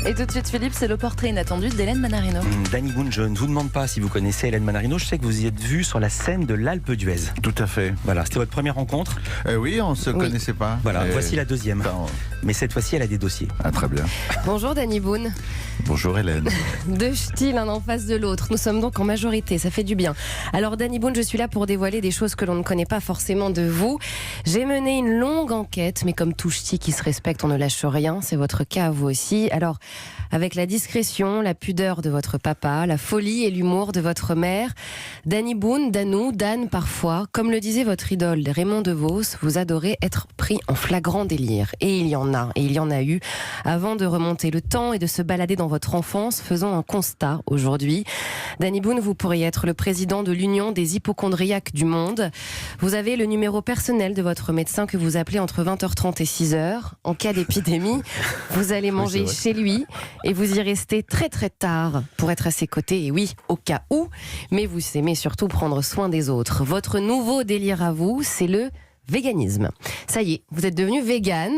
Et tout de suite, Philippe, c'est le portrait inattendu d'Hélène Manarino. Danny Boone, je ne vous demande pas si vous connaissez Hélène Manarino. Je sais que vous y êtes vu sur la scène de l'Alpe d'Huez. Tout à fait. Voilà, c'était votre première rencontre. Oui, on ne se connaissait pas. Voilà, voici la deuxième. Mais cette fois-ci, elle a des dossiers. Ah, très bien. Bonjour Danny Boone. Bonjour Hélène. Deux styles, l'un en face de l'autre. Nous sommes donc en majorité, ça fait du bien. Alors Danny Boone, je suis là pour dévoiler des choses que l'on ne connaît pas forcément de vous. J'ai mené une longue enquête, mais comme tout ch'ti qui se respecte, on ne lâche rien. C'est votre cas à vous aussi. Alors, avec la discrétion, la pudeur de votre papa, la folie et l'humour de votre mère, Danny Boone, Danou, Dan parfois, comme le disait votre idole Raymond DeVos, vous adorez être pris en flagrant délire. Et il y en a eu. Avant de remonter le temps et de se balader dans votre enfance, faisons un constat aujourd'hui. Danny Boone, vous pourriez être le président de l'Union des hypochondriaques du monde. Vous avez le numéro personnel de votre médecin que vous appelez entre 20h30 et 6h. En cas d'épidémie, vous allez manger chez lui et vous y restez très très tard pour être à ses côtés. Et oui, au cas où, mais vous aimez surtout prendre soin des autres. Votre nouveau délire à vous, c'est le véganisme. Ça y est, vous êtes devenu vegan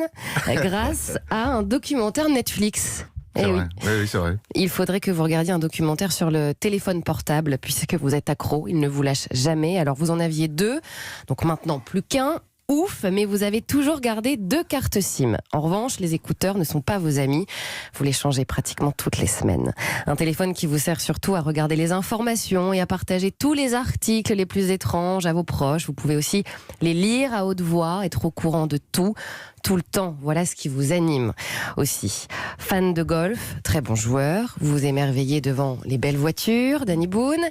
grâce à un documentaire Netflix. C'est vrai. Oui, c'est vrai. Il faudrait que vous regardiez un documentaire sur le téléphone portable, puisque vous êtes accro, il ne vous lâche jamais. Alors vous en aviez 2, donc maintenant plus qu'un. Ouf, mais vous avez toujours gardé 2 cartes SIM. En revanche, les écouteurs ne sont pas vos amis. Vous les changez pratiquement toutes les semaines. Un téléphone qui vous sert surtout à regarder les informations et à partager tous les articles les plus étranges à vos proches. Vous pouvez aussi les lire à haute voix, être au courant de tout le temps. Voilà ce qui vous anime aussi. Fan de golf, très bon joueur, vous vous émerveillez devant les belles voitures, Danny Boone,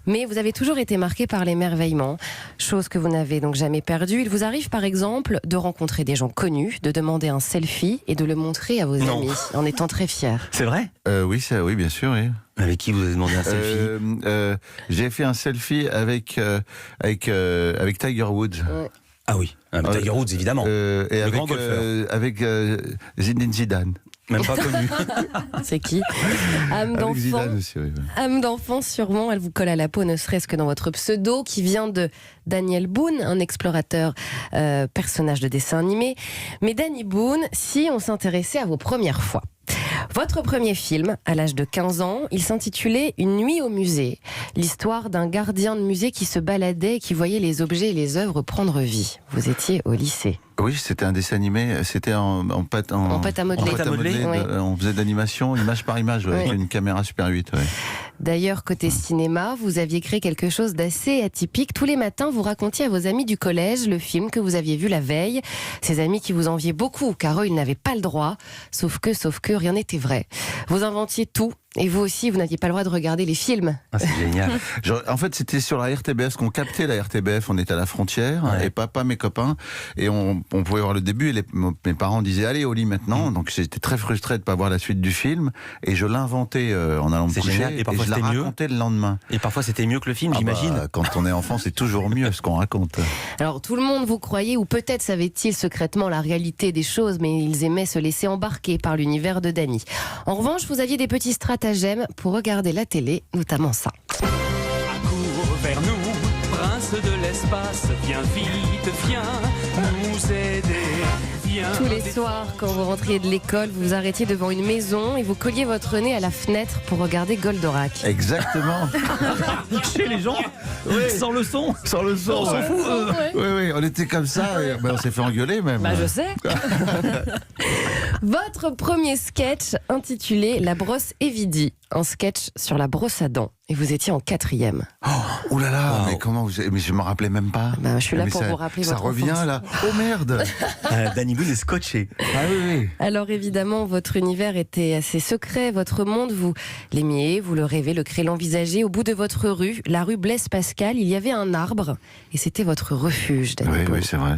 mais vous avez toujours été marqué par l'émerveillement, chose que vous n'avez donc jamais perdue. Il vous arrive par exemple de rencontrer des gens connus, de demander un selfie et de le montrer à vos amis, en étant très fier. C'est vrai ? Oui, bien sûr, oui. Avec qui vous avez demandé un selfie ? J'ai fait un selfie avec Tiger Woods. Ouais. Ah oui, Tiger Woods évidemment. Et avec Zinedine Zidane. Même pas connu. C'est qui ? Âme Avec d'enfant. Zidane aussi, oui. Âme d'enfant, sûrement, elle vous colle à la peau, ne serait-ce que dans votre pseudo, qui vient de Daniel Boone, un explorateur, personnage de dessin animé. Mais Danny Boone, si on s'intéressait à vos premières fois. Votre premier film, à l'âge de 15 ans, il s'intitulait Une nuit au musée. L'histoire d'un gardien de musée qui se baladait et qui voyait les objets et les œuvres prendre vie. Vous étiez au lycée. Oui, c'était un dessin animé, c'était en pâte à modeler. Oui. On faisait de l'animation, image par image, avec une caméra Super 8. Ouais. D'ailleurs, côté cinéma, vous aviez créé quelque chose d'assez atypique. Tous les matins, vous racontiez à vos amis du collège le film que vous aviez vu la veille. Ces amis qui vous enviaient beaucoup, car eux, ils n'avaient pas le droit. Sauf que rien n'était vrai. Vous inventiez tout. Et vous aussi, vous n'aviez pas le droit de regarder les films. Ah, c'est génial. En fait, c'était sur la RTBF qu'on captait la RTBF. On était à la frontière, et papa, mes copains, et on pouvait voir le début. Et mes parents disaient allez au lit maintenant. Donc j'étais très frustré de ne pas voir la suite du film, et je l'inventais en allant me coucher. Génial. Et parfois je la racontais le lendemain. Et parfois c'était mieux que le film, j'imagine. Quand on est enfant, c'est toujours mieux ce qu'on raconte. Alors tout le monde vous croyait, ou peut-être savait-il secrètement la réalité des choses, mais ils aimaient se laisser embarquer par l'univers de Danny. En revanche, vous aviez des petits stratagèmes pour regarder la télé, notamment ça. Accours vers nous, prince de l'espace, viens vite, viens nous aider. Tous les soirs, quand vous rentriez de l'école, vous vous arrêtiez devant une maison et vous colliez votre nez à la fenêtre pour regarder Goldorak. Exactement. Chez les gens, sans le son. Sans le son. On s'en fout. Oui, on était comme ça. Et, on s'est fait engueuler même. Je sais. Votre premier sketch intitulé La brosse Evidi, un sketch sur la brosse à dents. Et vous étiez en 4e. Oh là là, mais comment mais je me rappelais même pas. Je suis là pour vous rappeler votre enfance. Ça revient là. Oh merde. Danny Boone est scotché. Ah oui. Alors évidemment, votre univers était assez secret. Votre monde, vous l'aimiez, vous le rêvez, le créez, l'envisagez. Au bout de votre rue, la rue Blaise Pascal, il y avait un arbre. Et c'était votre refuge, Danny Boone. Oui, c'est vrai.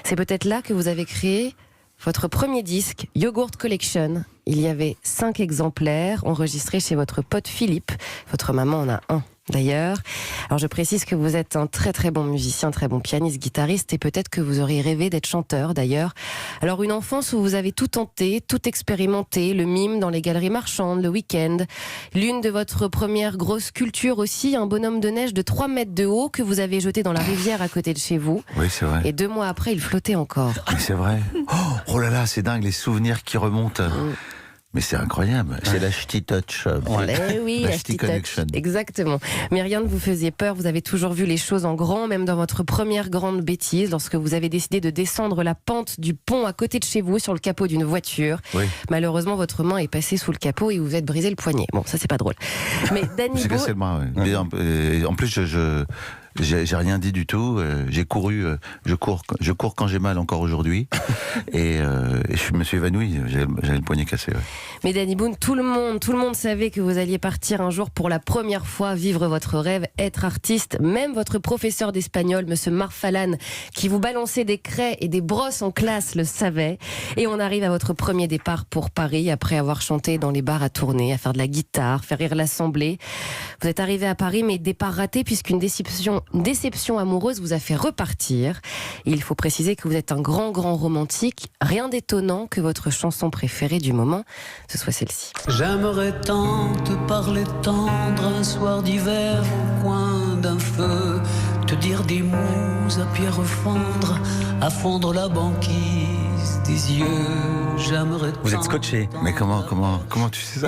C'est peut-être là que vous avez créé votre premier disque, Yogurt Collection. Il y avait 5 exemplaires enregistrés chez votre pote Philippe. Votre maman en a un d'ailleurs. Alors je précise que vous êtes un très très bon musicien, très bon pianiste, guitariste, et peut-être que vous auriez rêvé d'être chanteur d'ailleurs. Alors une enfance où vous avez tout tenté, tout expérimenté, le mime dans les galeries marchandes, le week-end. L'une de votre première grosse sculpture aussi, un bonhomme de neige de 3 mètres de haut que vous avez jeté dans la rivière à côté de chez vous. Oui, c'est vrai. Et 2 mois après, il flottait encore. Mais c'est vrai. Oh là là, c'est dingue, les souvenirs qui remontent. Mais c'est incroyable. C'est la Ch'ti Touch. Eh oui, La la Ch'ti Ch'ti Connection. Touch. Exactement. Mais rien ne vous faisait peur. Vous avez toujours vu les choses en grand, même dans votre première grande bêtise, lorsque vous avez décidé de descendre la pente du pont à côté de chez vous sur le capot d'une voiture. Oui. Malheureusement, votre main est passée sous le capot et vous vous êtes brisé le poignet. Bon, ça c'est pas drôle. Mais Danny J'ai Boone, cassé le bras, ouais. Et en plus, j'ai rien dit du tout. J'ai couru. Je cours quand j'ai mal encore aujourd'hui. et je me suis évanoui. J'avais le poignet cassé. Ouais. mais Danny Boone, tout le monde savait que vous alliez partir un jour pour la première fois vivre votre rêve, être artiste. Même votre professeur d'espagnol, Monsieur Marfalan, qui vous balançait des craies et des brosses en classe, le savait. Et on arrive à votre premier départ pour Paris, après avoir chanté dans les bars à tourner, à faire de la guitare, faire rire l'Assemblée. Vous êtes arrivé à Paris, mais départ raté, puisqu'une déception amoureuse vous a fait repartir. Et il faut préciser que vous êtes un grand romantique. Rien d'étonnant que votre chanson préférée du moment, ce soit celle-ci. J'aimerais tant te parler tendre un soir d'hiver au coin d'un feu, te dire des mots à pierre fendre, à fondre la banquise des yeux. J'aimerais Vous êtes tant scotché. Mais comment tu sais ça?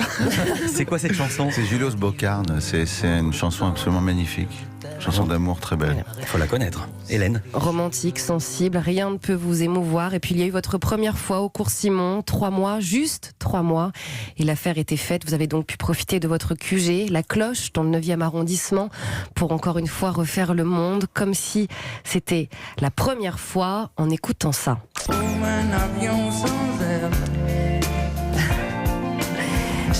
C'est quoi cette chanson? C'est Julius Bocarne. C'est une chanson absolument magnifique. Chanson d'amour très belle. Il faut la connaître. Hélène. Romantique, sensible, rien ne peut vous émouvoir. Et puis il y a eu votre première fois au cours Simon, 3 mois, juste 3 mois. Et l'affaire était faite. Vous avez donc pu profiter de votre QG, la Cloche, dans le 9e arrondissement, pour encore une fois refaire le monde, comme si c'était la première fois en écoutant ça.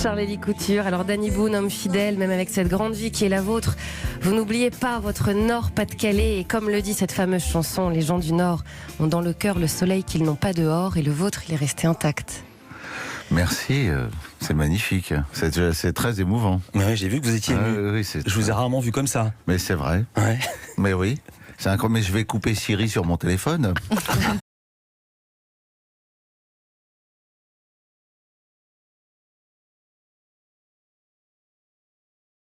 Charlélie Couture. Alors Danny Boone, homme fidèle, même avec cette grande vie qui est la vôtre, vous n'oubliez pas votre Nord Pas-de-Calais. Et comme le dit cette fameuse chanson, les gens du Nord ont dans le cœur le soleil qu'ils n'ont pas dehors, et le vôtre, il est resté intact. Merci, c'est magnifique. C'est très émouvant. Mais oui, j'ai vu que vous étiez ému. Oui, Je vous ai rarement vu comme ça. Mais c'est vrai. Ouais. Mais oui. Mais je vais couper Siri sur mon téléphone.